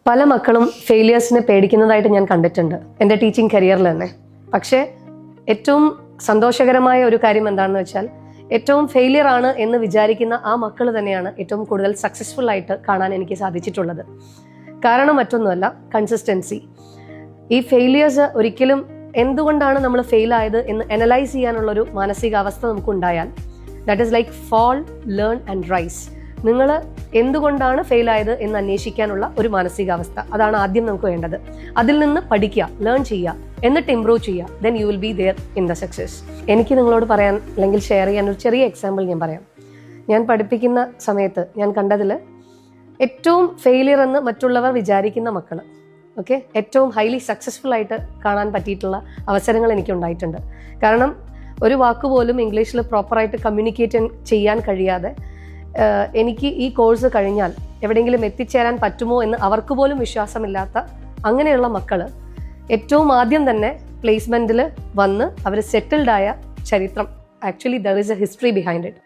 പല മക്കളും ഫെയിലിയേഴ്സിനെ പേടിക്കുന്നതായിട്ട് ഞാൻ കണ്ടിട്ടുണ്ട് എൻ്റെ ടീച്ചിങ് കരിയറിൽ തന്നെ. പക്ഷേ ഏറ്റവും സന്തോഷകരമായ ഒരു കാര്യം എന്താണെന്ന് വെച്ചാൽ ഏറ്റവും ഫെയിലിയർ ആണ് എന്ന് വിചാരിക്കുന്ന ആ മക്കൾ തന്നെയാണ് ഏറ്റവും കൂടുതൽ സക്സസ്ഫുൾ ആയിട്ട് കാണാൻ എനിക്ക് സാധിച്ചിട്ടുള്ളത്. കാരണം മറ്റൊന്നുമല്ല, കൺസിസ്റ്റൻസി. ഈ ഫെയിലിയേഴ്സ് ഒരിക്കലും എന്തുകൊണ്ടാണ് നമ്മൾ ഫെയിൽ ആയത് എന്ന് അനലൈസ് ചെയ്യാനുള്ളൊരു മാനസികാവസ്ഥ നമുക്കുണ്ടായാൽ that is like fall, learn and rise. നിങ്ങൾ എന്തുകൊണ്ടാണ് ഫെയിൽ ആയത് എന്ന് അന്വേഷിക്കാനുള്ള ഒരു മാനസികാവസ്ഥ, അതാണ് ആദ്യം നമുക്ക് വേണ്ടത്. അതിൽ നിന്ന് പഠിക്കുക, ലേൺ ചെയ്യുക, എന്നിട്ട് ഇംപ്രൂവ് ചെയ്യുക. Then you will be there in the success. എനിക്ക് നിങ്ങളോട് പറയാൻ അല്ലെങ്കിൽ ഷെയർ ചെയ്യാൻ ഒരു ചെറിയ എക്സാമ്പിൾ ഞാൻ പറയാം. ഞാൻ പഠിപ്പിക്കുന്ന സമയത്ത് ഞാൻ കണ്ടതിൽ ഏറ്റവും ഫെയിലിയർ എന്ന് മറ്റുള്ളവർ വിചാരിക്കുന്ന മക്കൾ, ഓക്കെ, ഏറ്റവും ഹൈലി സക്സസ്ഫുൾ ആയിട്ട് കാണാൻ പറ്റിയിട്ടുള്ള അവസരങ്ങൾ എനിക്കുണ്ടായിട്ടുണ്ട്. കാരണം ഒരു വാക്കുപോലും ഇംഗ്ലീഷിൽ പ്രോപ്പറായിട്ട് കമ്മ്യൂണിക്കേറ്റ് ചെയ്യാൻ കഴിയാതെ എനിക്ക് ഈ കോഴ്സ് കഴിഞ്ഞാൽ എവിടെയെങ്കിലും എത്തിച്ചേരാൻ പറ്റുമോ എന്ന് അവർക്ക് പോലും വിശ്വാസമില്ലാത്ത അങ്ങനെയുള്ള മക്കൾ ഏറ്റവും ആദ്യം തന്നെ പ്ലേസ്മെൻറ്റിൽ വന്ന് അവർ സെറ്റിൽഡ് ആയ ചരിത്രം, actually there is A history behind it.